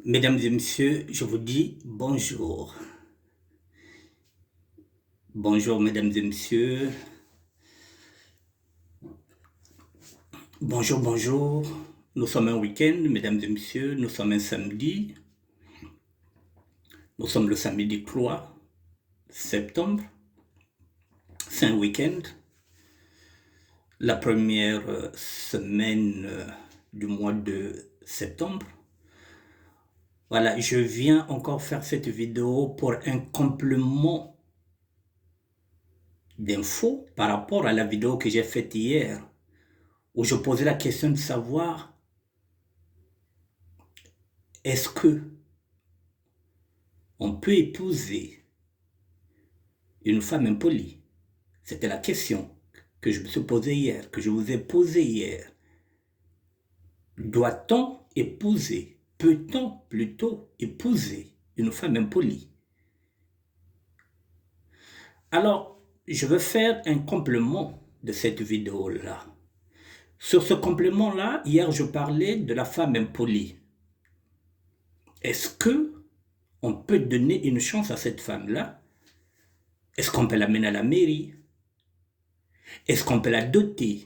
Mesdames et messieurs, je vous dis bonjour. Bonjour, mesdames et messieurs. Bonjour, bonjour. Nous sommes un week-end, mesdames et messieurs. Nous sommes un samedi. Nous sommes le samedi 3 septembre. C'est un week-end. La première semaine du mois de septembre. Voilà, je viens encore faire cette vidéo pour un complément d'infos par rapport à la vidéo que j'ai faite hier, où je posais la question de savoir est-ce que on peut épouser une femme impolie? C'était la question que je me suis posée hier, que je vous ai posée hier. Doit-on épouser, peut-on plutôt épouser une femme impolie? Alors, je vais faire un complément de cette vidéo-là. Sur ce complément-là, hier, je parlais de la femme impolie. Est-ce que on peut donner une chance à cette femme-là? Est-ce qu'on peut l'amener à la mairie? Est-ce qu'on peut la doter?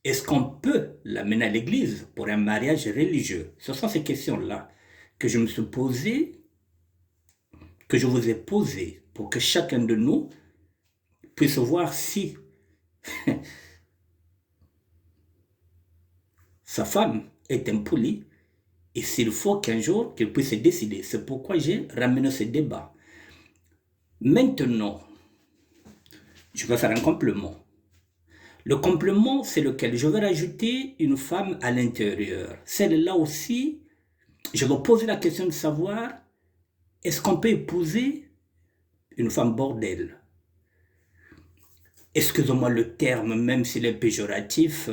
Est-ce qu'on peut l'amener à l'église pour un mariage religieux? Ce sont ces questions-là que je me suis posées, que je vous ai posées, pour que chacun de nous puisse voir si sa femme est impolie et s'il faut qu'un jour qu'il puisse décider. C'est pourquoi j'ai ramené ce débat. Maintenant, je vais faire un complément. Le complément, c'est lequel? Je vais rajouter une femme à l'intérieur. Celle-là aussi, je vais poser la question de savoir, est-ce qu'on peut épouser une femme bordel? Excusez-moi le terme, même s'il est péjoratif,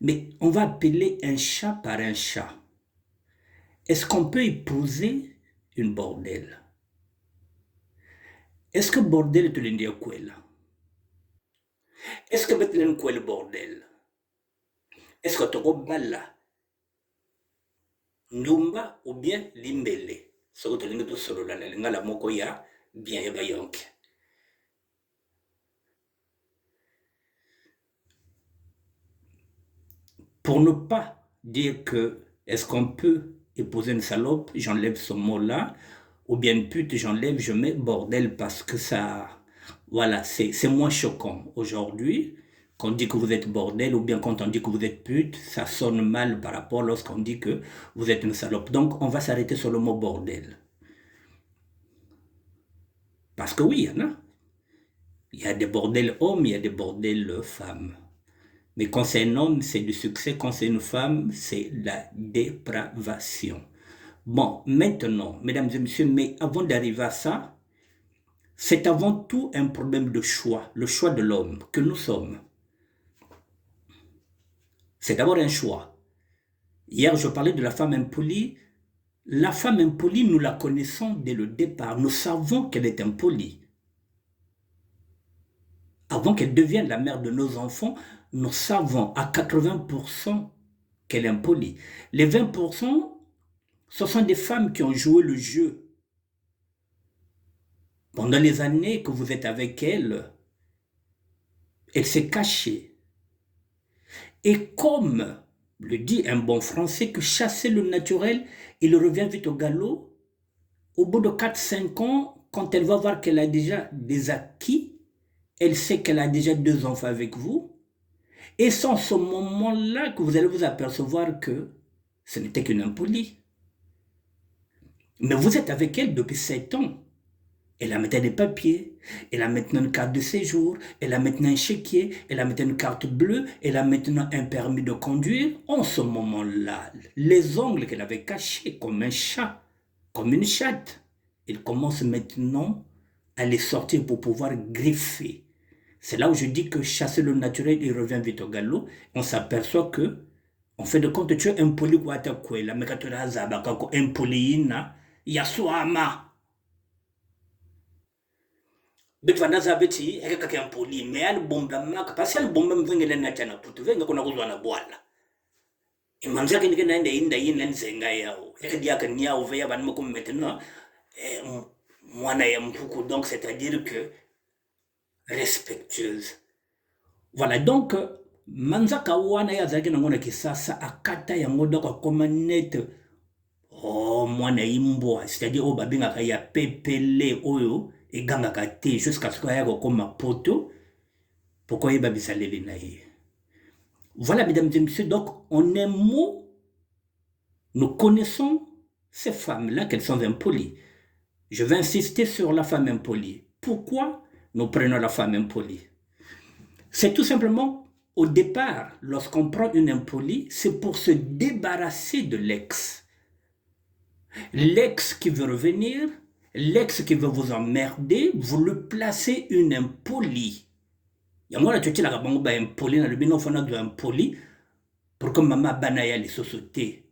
mais on va appeler un chat par un chat. Est-ce qu'on peut épouser une bordel? Est-ce que bordel est l'India Kwela? Est-ce que Bethlehem Kwela bordel? Est-ce que Togo Bala, Ndumba ou bien Limbele? Ce que tu as solo la lingala mokoya bien yabayonke. Pour ne pas dire que est-ce qu'on peut épouser une salope, j'enlève ce mot-là, ou bien une pute, j'enlève, je mets bordel parce que ça, voilà, c'est moins choquant. Aujourd'hui, quand on dit que vous êtes bordel ou bien quand on dit que vous êtes pute, ça sonne mal par rapport lorsqu'on dit que vous êtes une salope. Donc, on va s'arrêter sur le mot bordel. Parce que oui, il y en a. Il y a des bordels hommes, il y a des bordels femmes. Mais quand c'est un homme, c'est du succès. Quand c'est une femme, c'est la dépravation. Bon, maintenant, mesdames et messieurs, mais avant d'arriver à ça, c'est avant tout un problème de choix, le choix de l'homme que nous sommes. C'est d'abord un choix. Hier, je parlais de la femme impolie. La femme impolie, nous la connaissons dès le départ. Nous savons qu'elle est impolie. Avant qu'elle devienne la mère de nos enfants, nous savons à 80% qu'elle est impolie. Les 20%, ce sont des femmes qui ont joué le jeu. Pendant les années que vous êtes avec elle, elle s'est cachée. Et comme le dit un bon français, que chasser le naturel, il revient vite au galop. Au bout de 4-5 ans, quand elle va voir qu'elle a déjà des acquis, elle sait qu'elle a déjà 2 enfants avec vous. Et c'est en ce moment-là que vous allez vous apercevoir que ce n'était qu'une impolie. Mais vous êtes avec elle depuis 7 ans. Elle a maintenant des papiers, elle a maintenant une carte de séjour, elle a maintenant un chéquier, elle a maintenant une carte bleue, elle a maintenant un permis de conduire. En ce moment-là, les ongles qu'elle avait cachés comme un chat, comme une chatte, elle commence maintenant à les sortir pour pouvoir griffer. C'est là où je dis que chasser le naturel, il revient vite au galop. On s'aperçoit que, en fait de compte, tu es impoli kwa ta kwela, mais quand tu as zabaka ko impoli ina, yasuama. Bit vana za beti eke kake impoli, mais al bomba maka, parce que al bomba mvenge le na chana putu, venga kuna kuzwa na bwala. Et manza que n'a inda yin lenzenga yao. Et dia que nia ou veya ban mokum maintenant. Moi na yam beaucoup donc c'est-à-dire que respectueuse. Voilà donc manza ka wana ya zaki na ngona kisasa akata ya ngoda kwa koma net. Oh mwana imbwa c'est-à-dire au babinga ka ya pepele oyo et ganga ka te jusqu'à ce qu'il y ait comme poto pourquoi il va bisaleli na ye. Voilà mesdames et messieurs, donc en un mot nous connaissons ces femmes-là qu'elles sont impolies. Je vais insister sur la femme impolie. Pourquoi nous prenons la femme impolie? C'est tout simplement, au départ, lorsqu'on prend une impolie, c'est pour se débarrasser de l'ex. L'ex qui veut revenir, l'ex qui veut vous emmerder, vous le placez une impolie. Il y a moi là, tu la bango ba impoli, na le bino fona de impoli, pour que maman banaya les sociétés.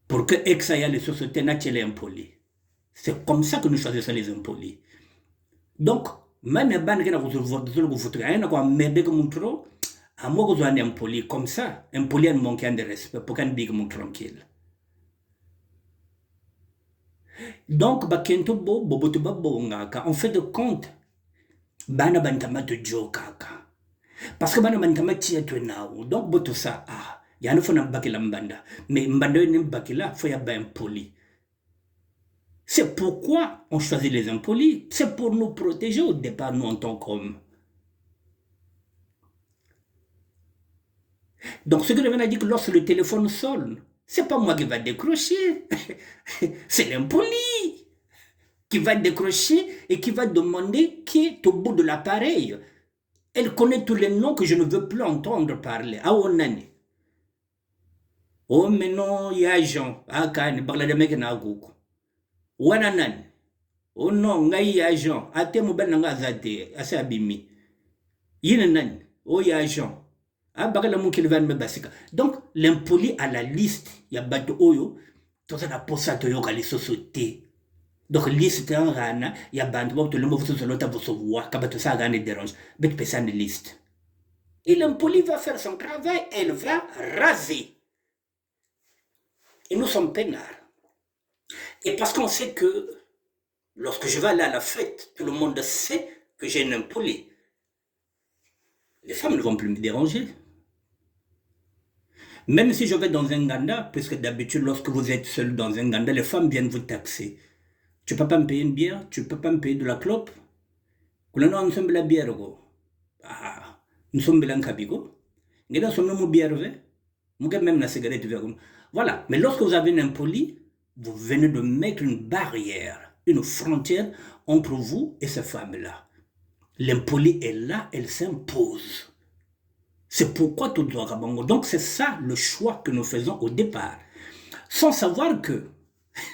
Pour que ex aya les sociétés na tchele impoli. C'est comme ça que nous choisissons les impolis. Donc, même ban que na vous foutre, na ko merde que mon trop, à moi que un impoli comme ça, impoli en manquant de respect pour qu'un big mon tranquille. Donc, bakento bo boboto babo ngaka, en fait de compte, bana bantama de jokaka. Parce que bana bantama tia to now. Donc boto ça ah, ya no fona bakila mbanda. Mais mbanda ne bakila faut ya ba impoli. C'est pourquoi on choisit les impolis, c'est pour nous protéger au départ nous en tant qu'hommes. Donc ce que je viens de dire que lorsque le téléphone sonne, c'est pas moi qui va décrocher. C'est l'impoli qui va décrocher et qui va demander qui est au bout de l'appareil. Elle connaît tous les noms que je ne veux plus entendre parler. Ah, on a dit. Oh, mais non, il y a Jean. Ah, quand il parle de mec, il y a Goukou. Wananan. Oh non, il y a Jean. Ah, t'es mon ben nanga zate. Ah, c'est abimi. Yinan. Oh, il y a Jean. Ah, bah, la mouki va me basika. Donc, l'impoli à la liste, il y a Bato Oyo. Tout ça, la posa to yoka les sociétés. Donc, liste en rana, il y a Bantu, tout le monde se l'autre vous savoir, quand tout ça rana dérange. Mais tu peux ça une liste. Et l'impoli va faire son travail, elle va raser. Et nous sommes peinards. Et parce qu'on sait que lorsque je vais aller à la fête, tout le monde sait que j'ai une impolie. Les femmes ne vont plus me déranger. Même si je vais dans un ganda, puisque d'habitude, lorsque vous êtes seul dans un ganda, les femmes viennent vous taxer. Tu ne peux pas me payer une bière, tu ne peux pas me payer de la clope. Nous sommes la bière. Ah, nous sommes la cabigo. Nous sommes la bière. Nous sommes même la cigarette. Voilà. Mais lorsque vous avez une impolie, vous venez de mettre une barrière, une frontière entre vous et ces femmes-là. L'impolie est là, elle s'impose. C'est pourquoi tout doit rabango. Donc c'est ça le choix que nous faisons au départ. Sans savoir que,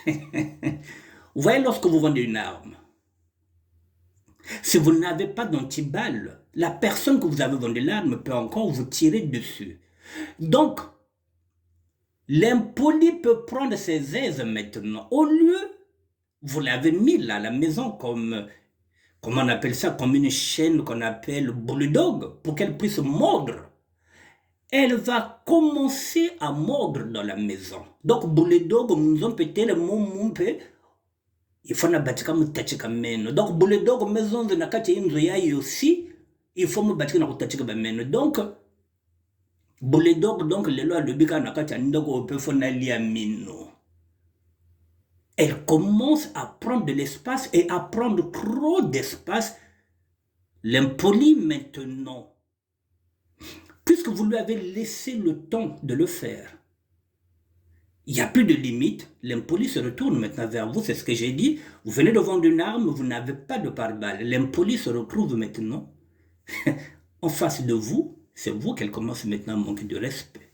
vous voyez, lorsque vous vendez une arme, si vous n'avez pas d'antiballe, la personne que vous avez vendu l'arme peut encore vous tirer dessus. Donc, l'impoli peut prendre ses aises maintenant. Au lieu, vous l'avez mis là à la maison comme, comment on appelle ça, comme une chaîne qu'on appelle bulldog, pour qu'elle puisse mordre. Elle va commencer à mordre dans la maison. Donc, bulldog, nous avons peut-être mon peu. Il faut nabatika mutachika meno. Donc, bulldog, maison de nakati inzo yayi aussi, il faut mubatika na kutachika ba meno. Donc, bulldog, donc, les lois de bika nakati andoko opefona lia mino. Elle commence à prendre de l'espace et à prendre trop d'espace. L'impoli maintenant. Puisque vous lui avez laissé le temps de le faire, il n'y a plus de limite, l'impoli se retourne maintenant vers vous, c'est ce que j'ai dit. Vous venez de vendre une arme, vous n'avez pas de pare-balles. L'impoli se retrouve maintenant en face de vous, c'est vous qu'elle commence maintenant à manquer de respect.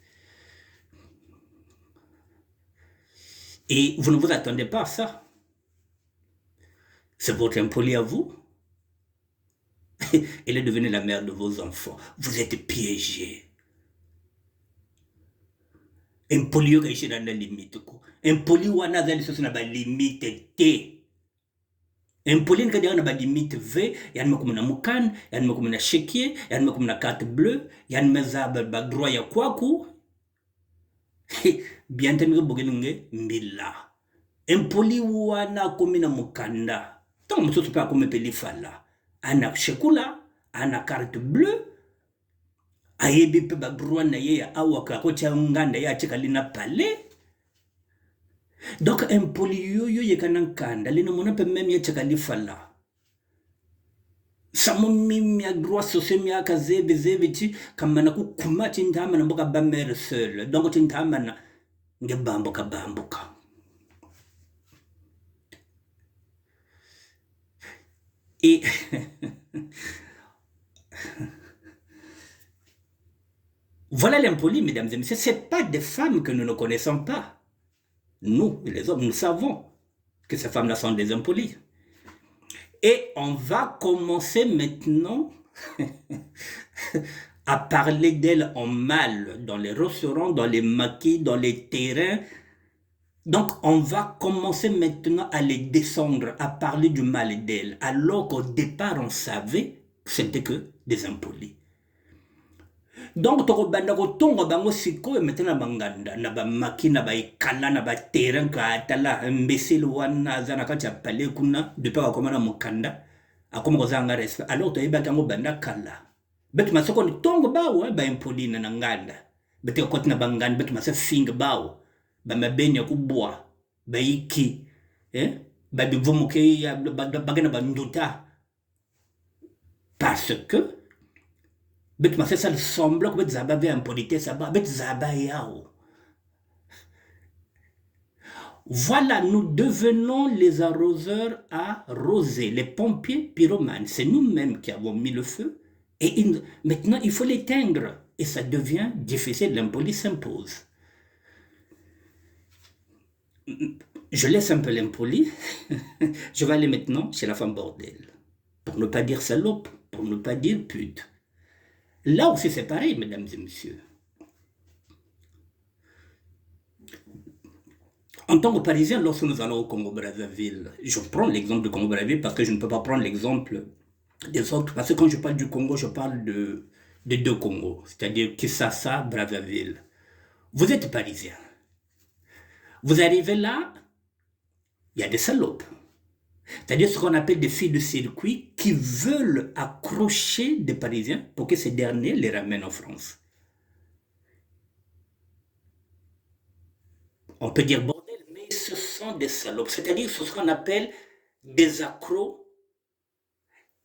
Et vous ne vous attendez pas à ça. C'est votre impoli à vous. Elle est devenue la mère de vos enfants. Vous êtes piégés. Impoli yo kaishi na limite ko. Impoli wana zali sosi na ba limite te. Impoli nkadi na ba limite v, yani makumuna mukan, yani makumuna shekie, yani makumuna carte bleue, yani meza ba droit ya kwaku. bien tenir bogeninge mbila impoli wana komina mukanda tant musoso pa comme peli fala ana shekula ana carte bleue ayebi pe ba droit na ye ya awaka ko tia nganda ya chikalina palais. Donc impoli yo ye kanankanda lino mona pe même ya chikali fala samo mimi ya droit social mi aka zebe chi kamana ku kuma chintama na mboka ba mère seule donc chintama na nge bamboka. Et voilà l'impoli, mesdames et messieurs. Ce n'est pas des femmes que nous ne connaissons pas. Nous, les hommes, nous savons que ces femmes-là sont des impolies. Et on va commencer maintenant à parler d'elles en mal, dans les restaurants, dans les maquis, dans les terrains. Donc, on va commencer maintenant à les descendre, à parler du mal d'elles, alors qu'au départ, on savait que c'était que des impolis. Donc, tokobanda kotonga bango sikoyo maintenant banganda na ba maki na ba ikala na ba terrain ka atala mbeseli wana zana kati ya palais kuna depuis akomana mukanda akoma kozanga respect alors to yeba kango banda kala betu masoko ni tongo bawo ba impoli na nganda betu ko tina banganda betu masa fing bawo ba mabenya kubwa ba iki ba bivomuke ya bagana ba nduta parce que bet ma fait ça le semble que bet zaba avait impolité ça bet zaba yao. Voilà, nous devenons les arroseurs arrosés, les pompiers pyromanes. C'est nous-mêmes qui avons mis le feu et maintenant il faut l'éteindre et ça devient difficile, l'impoli s'impose. Je laisse un peu l'impoli. Je vais aller maintenant chez la femme bordel. Pour ne pas dire salope, pour ne pas dire pute. Là aussi, c'est pareil, mesdames et messieurs. En tant que Parisien, lorsque nous allons au Congo-Brazzaville, je prends l'exemple du Congo-Brazzaville parce que je ne peux pas prendre l'exemple des autres. Parce que quand je parle du Congo, je parle de deux Congos, c'est-à-dire Kinshasa, Brazzaville. Vous êtes Parisien. Vous arrivez là, il y a des salopes. C'est-à-dire ce qu'on appelle des filles de circuit qui veulent accrocher des Parisiens pour que ces derniers les ramènent en France. On peut dire bordel, mais ce sont des salopes. C'est-à-dire ce qu'on appelle des accros,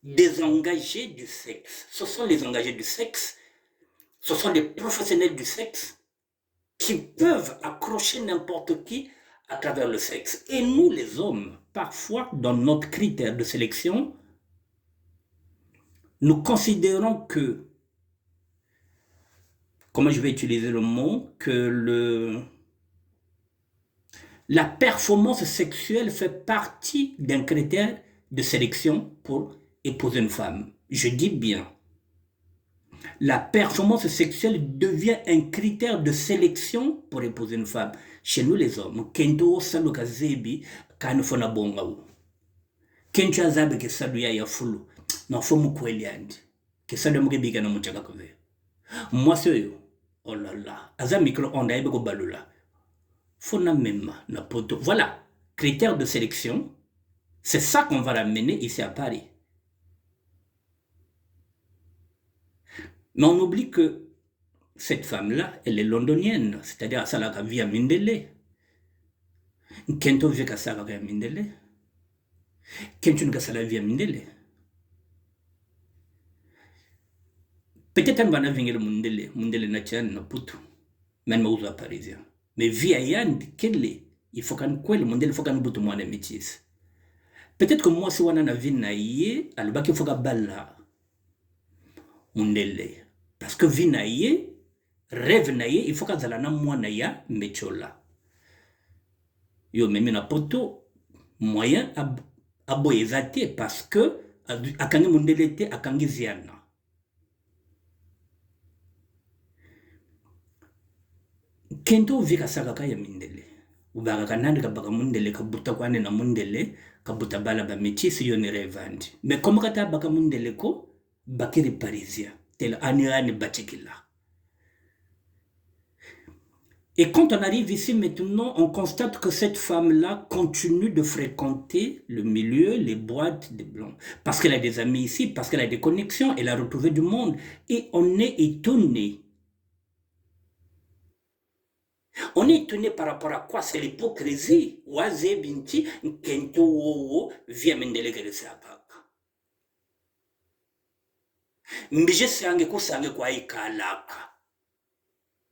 des engagés du sexe. Ce sont les engagés du sexe, ce sont des professionnels du sexe qui peuvent accrocher n'importe qui à travers le sexe. Et nous, les hommes, parfois, dans notre critère de sélection, nous considérons que, comment je vais utiliser le mot, que la performance sexuelle fait partie d'un critère de sélection pour épouser une femme. Je dis bien, la performance sexuelle devient un critère de sélection pour épouser une femme. Chez nous les hommes, kento salo kazebi kanufona bongaou. Kento azabe ke salo ya fulu. Non fo mukweli andi. Ke salo mukebika na mutaka kove. Moi c'est oh là là, aza micro-ondes aïbe ko balula. Fona mema na poto. Voilà, critère de sélection. C'est ça qu'on va ramener ici à Paris. Mais on oublie que cette femme-là, elle est londonienne, c'est-à-dire à Salaka via Mindele. Kento via Salaka via Mindele. Kento via Salaka via Mindele. Peut-être un bana vingé le Mindele Natchan na putu, même aux Parisiens. Mais via Yann, il faut qu'on quoi le Mindele, il faut qu'on boutu moi les métis. Peut-être que moi, si on a une vie naïe, alors qu'il faut qu'on balla Mindele. Parce que vie naïe, rêve naïe, il faut qu'on zala na moi naïa mechola. Yo même na poto moyen à boyezate parce que akangi Mindele te akangi ziana. Kento vika sagaka ya Mindele. Ubaga kanandi kabaka Mindele kabuta kwane na Mindele kabuta bala ba métis yo ne revandi. Mais comme kata baka Mindele ko bakiri parisien tel ani batikila. Et quand on arrive ici maintenant, on constate que cette femme-là continue de fréquenter le milieu, les boîtes des blancs. Parce qu'elle a des amis ici, parce qu'elle a des connexions, elle a retrouvé du monde. Et on est étonné. On est étonné par rapport à quoi? C'est l'hypocrisie. Waze binti, nkento wowo, via mendelegele sabaka. Mbije sange kusange kwa ikalaka.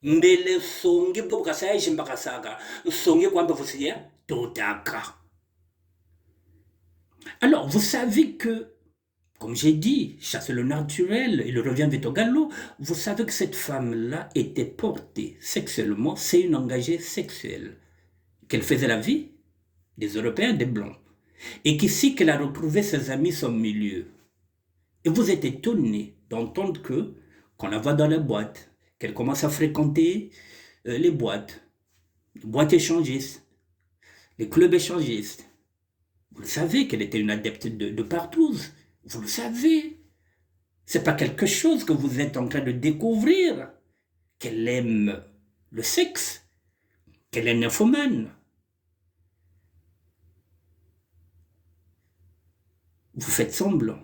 Mbele songe bo kasaya jimbaka saga. Songe kwamba fusiya totaka. Alors, vous savez que, comme j'ai dit, chasser le naturel, il revient vite au galop. Vous savez que cette femme-là était portée sexuellement, c'est une engagée sexuelle, qu'elle faisait la vie des Européens, des Blancs. Et qu'ici, qu'elle a retrouvé ses amis, son milieu. Et vous êtes étonné d'entendre que, qu'on la voit dans la boîte, qu'elle commence à fréquenter les boîtes échangistes, les clubs échangistes. Vous le savez qu'elle était une adepte de partouze. Vous le savez. C'est pas quelque chose que vous êtes en train de découvrir. Qu'elle aime le sexe, qu'elle est nymphomane. Vous faites semblant.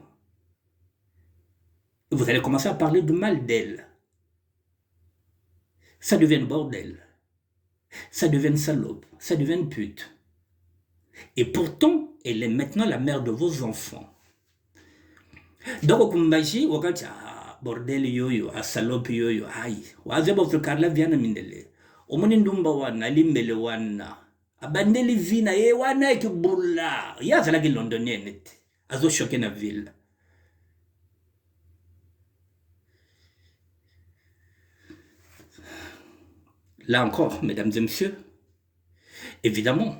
Vous allez commencer à parler de mal d'elle. Ça devient bordel. Ça devient salope. Ça devient pute. Et pourtant, elle est maintenant la mère de vos enfants. Donc, kumbaji, wakati bordel yoyo, salope yoyo, aïe. Wazeba utukarla viana mindele. Omoni ndumba wana, limbele wana. Abandeli vina, wana ekibula. Yaza lagi londonienne. Azo choqué na ville. Là encore, mesdames et messieurs, évidemment,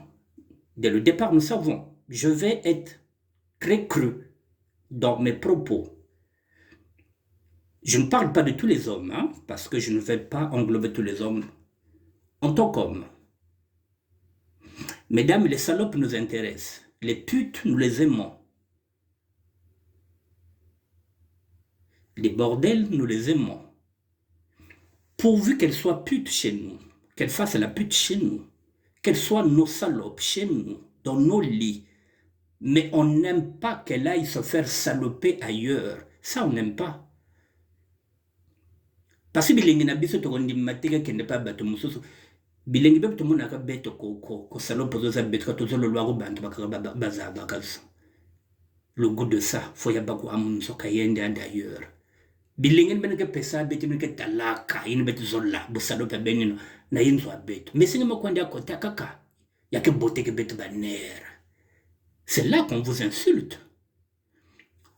dès le départ, nous savons, je vais être très cru dans mes propos. Je ne parle pas de tous les hommes, hein, parce que je ne vais pas englober tous les hommes en tant qu'hommes. Mesdames, les salopes nous intéressent. Les putes, nous les aimons. Les bordels, nous les aimons. Pourvu qu'elles soient putes chez nous, qu'elles fassent la pute chez nous, qu'elles soient nos salopes chez nous, dans nos lits. Mais on n'aime pas qu'elle aille se faire saloper ailleurs. Ça, on n'aime pas. Parce que bilengi na biso to kondi mateka kende pa bato mususu. Bilengi beto mona ka beto ko salope zo za beto to zo lo lwa go bantu bakaka baza bakazo. Le goût de ça, faut y avoir un kayende d'ailleurs. Bilingen ben ke pesa beti men ke talaka yin beti zolla bu salope benino na yin zo beto. Mais singa makwandi akota kaka. Ya ke bote ke beto baner. C'est là qu'on vous insulte.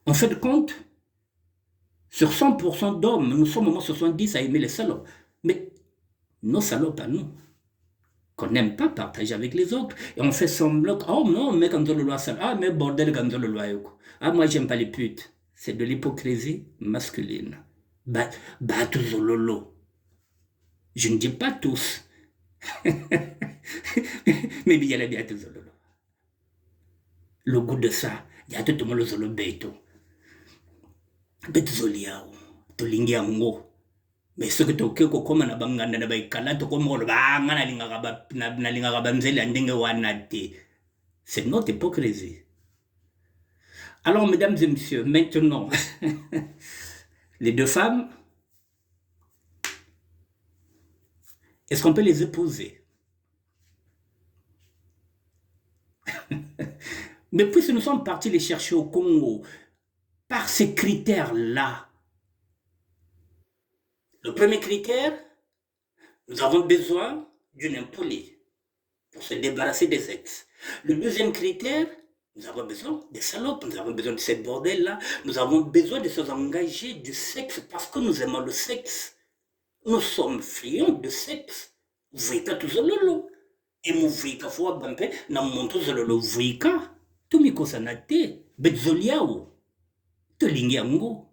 En fait compte, sur 100% d'hommes, nous sommes au moins 70 à aimer les salopes. Mais nos salopes à nous, qu'on n'aime pas partager avec les autres. Et on fait semblant, oh non, mais quand on le loi, ah, mais bordel, quand on le loi, ah, moi, j'aime pas les putes. C'est de l'hypocrisie masculine. Bah, tout zololo. Je ne dis pas tous. Mais il y a la bien tout zololo. Le goût de ça, il y a tout le monde le zolo beto. Beto zoliao, tolingi yango. Mais ce que tu as comme na banganda na baikala to comme le banga na linga ba nzeli andenge wanate. C'est notre hypocrisie. Alors mesdames et messieurs, maintenant les deux femmes, est-ce qu'on peut les épouser? Mais puisque nous sommes partis les chercher au Congo par ces critères-là, le premier critère, nous avons besoin d'une impolie pour se débarrasser des ex. Le deuxième critère, nous avons besoin des salopes, nous avons besoin de ces bordels-là, nous avons besoin de se engager du sexe parce que nous aimons le sexe. Nous sommes friands de sexe. Vuika tuzololo. Et mu vuika fwa bampe na monto zololo vuika. Tumiko sanate, betzoliao. Tolingi yango.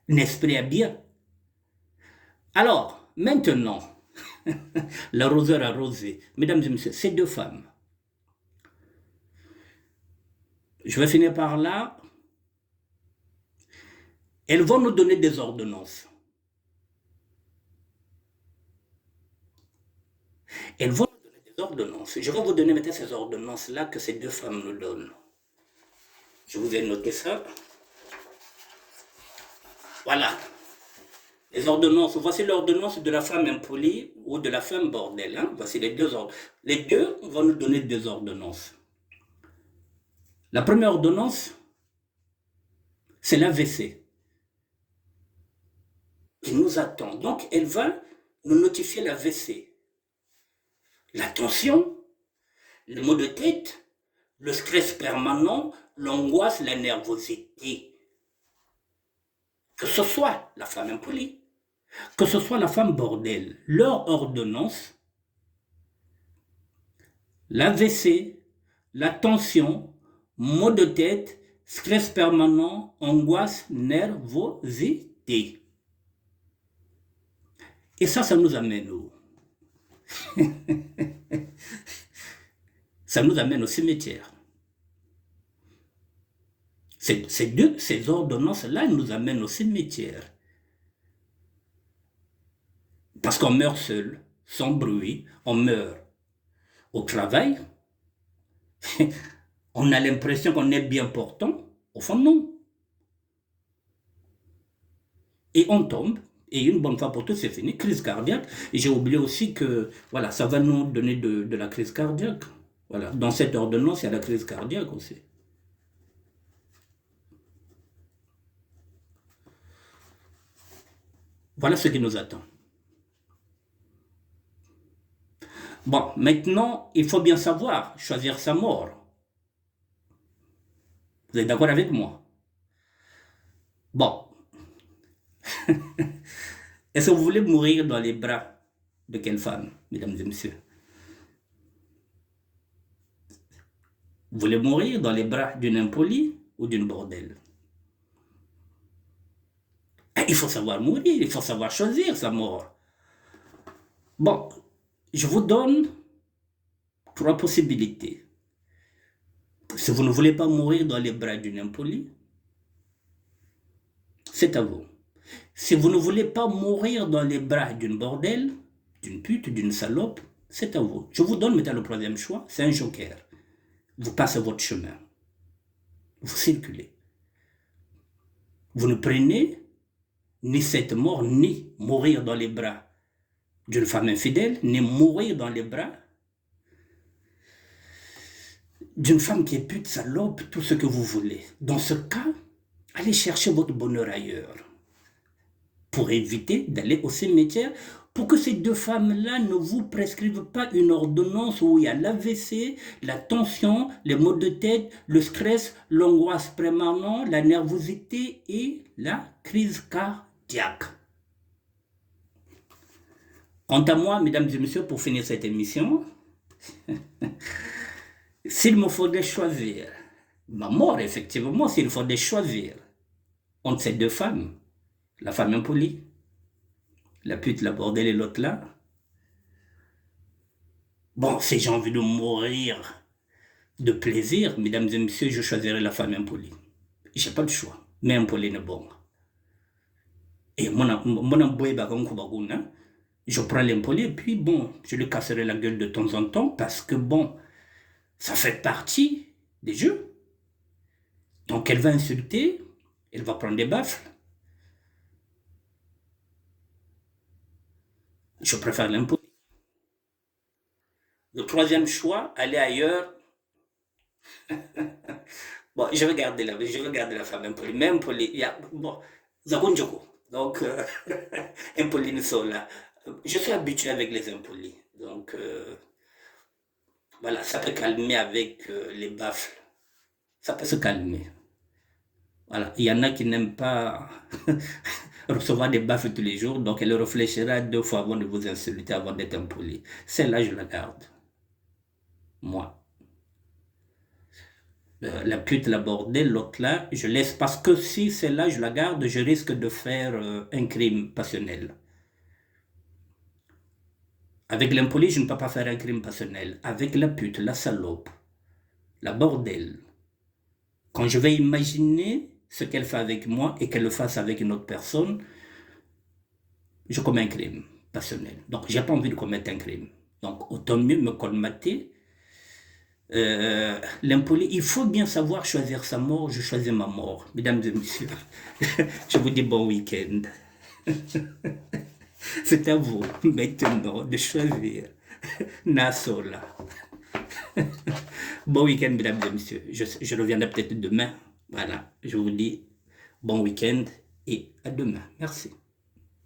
N'esprit à bien. Alors, maintenant, l'arroseur arrosé. Mesdames et messieurs, ces deux femmes. Je vais finir par là. Elles vont nous donner des ordonnances. Elles vont nous donner des ordonnances. Je vais vous donner maintenant ces ordonnances-là que ces deux femmes nous donnent. Je vous ai noté ça. Voilà. Les ordonnances. Voici l'ordonnance de la femme impolie ou de la femme bordel. Hein. Voici les deux ordonnances. Les deux vont nous donner deux ordonnances. La première ordonnance, c'est l'AVC qui nous attend. Donc, elle va nous notifier l'AVC. La tension, le maux de tête, le stress permanent, l'angoisse, la nervosité. Que ce soit la femme impolie, que ce soit la femme bordel, leur ordonnance, l'AVC, la tension, maux de tête, stress permanent, angoisse, nervosité. Et ça nous amène où? Ça nous amène au cimetière. Ces ordonnances-là nous amènent au cimetière. Parce qu'on meurt seul, sans bruit, on meurt au travail. On a l'impression qu'on est bien portant. Au fond, non. Et on tombe. Et une bonne fois pour toutes, c'est fini. Crise cardiaque. Et j'ai oublié aussi que, voilà, ça va nous donner de la crise cardiaque. Voilà. Dans cette ordonnance, il y a la crise cardiaque aussi. Voilà ce qui nous attend. Bon, maintenant, il faut bien savoir choisir sa mort. Vous êtes d'accord avec moi? Bon. Est-ce que vous voulez mourir dans les bras de quelle femme, mesdames et messieurs? Vous voulez mourir dans les bras d'une impolie ou d'une bordelle? Il faut savoir mourir, il faut savoir choisir sa mort. Bon, je vous donne 3 possibilités. Si vous ne voulez pas mourir dans les bras d'une impolie, c'est à vous. Si vous ne voulez pas mourir dans les bras d'une bordelle, d'une pute, d'une salope, c'est à vous. Je vous donne maintenant le 3e choix, c'est un joker. Vous passez votre chemin. Vous circulez. Vous ne prenez ni cette mort, ni mourir dans les bras d'une femme infidèle, ni mourir dans les bras d'une femme qui est pute, salope, tout ce que vous voulez. Dans ce cas, allez chercher votre bonheur ailleurs pour éviter d'aller au cimetière, pour que ces deux femmes-là ne vous prescrivent pas une ordonnance où il y a l'AVC, la tension, les maux de tête, le stress, l'angoisse permanente, la nervosité et la crise cardiaque. Quant à moi, mesdames et messieurs, pour finir cette émission, s'il me faudrait choisir ma mort, effectivement, s'il faudrait choisir entre ces deux femmes, la femme impolie, la pute, la bordelle et l'autre là, bon, si j'ai envie de mourir de plaisir, mesdames et messieurs, je choisirai la femme impolie. J'ai pas de choix, mais impolie n'est bon. Et je prends l'impoli et puis bon, je lui casserai la gueule de temps en temps parce que bon, ça fait partie des jeux. Donc elle va insulter, elle va prendre des baffles. Je préfère l'impoli. Le 3e choix, aller ailleurs. Bon, je vais garder la femme impolie. Mais impolie, il y a, bon, Zagunjoko. Donc, impolie ne sont là. Je suis habitué avec les impolis. Donc, voilà, ça peut calmer avec les baffles. Ça peut se calmer. Voilà, il y en a qui n'aiment pas recevoir des baffles tous les jours, donc elle réfléchira 2 fois avant de vous insulter, avant d'être impoli. Celle-là, je la garde. Moi. La pute, la bordelle, l'autre là, je laisse parce que si celle-là, je la garde, je risque de faire un crime passionnel. Avec l'impoli, je ne peux pas faire un crime passionnel. Avec la pute, la salope, la bordelle, quand je vais imaginer ce qu'elle fait avec moi et qu'elle le fasse avec une autre personne, je commets un crime passionnel. Donc, j'ai pas envie de commettre un crime. Donc, autant mieux me colmater. L'impoli, il faut bien savoir choisir sa mort. Je choisis ma mort. Mesdames et messieurs, je vous dis bon week-end. C'est à vous maintenant de choisir Nasola. Bon week-end, mesdames et messieurs. Je reviendrai peut-être demain. Voilà, je vous dis bon week-end et à demain. Merci.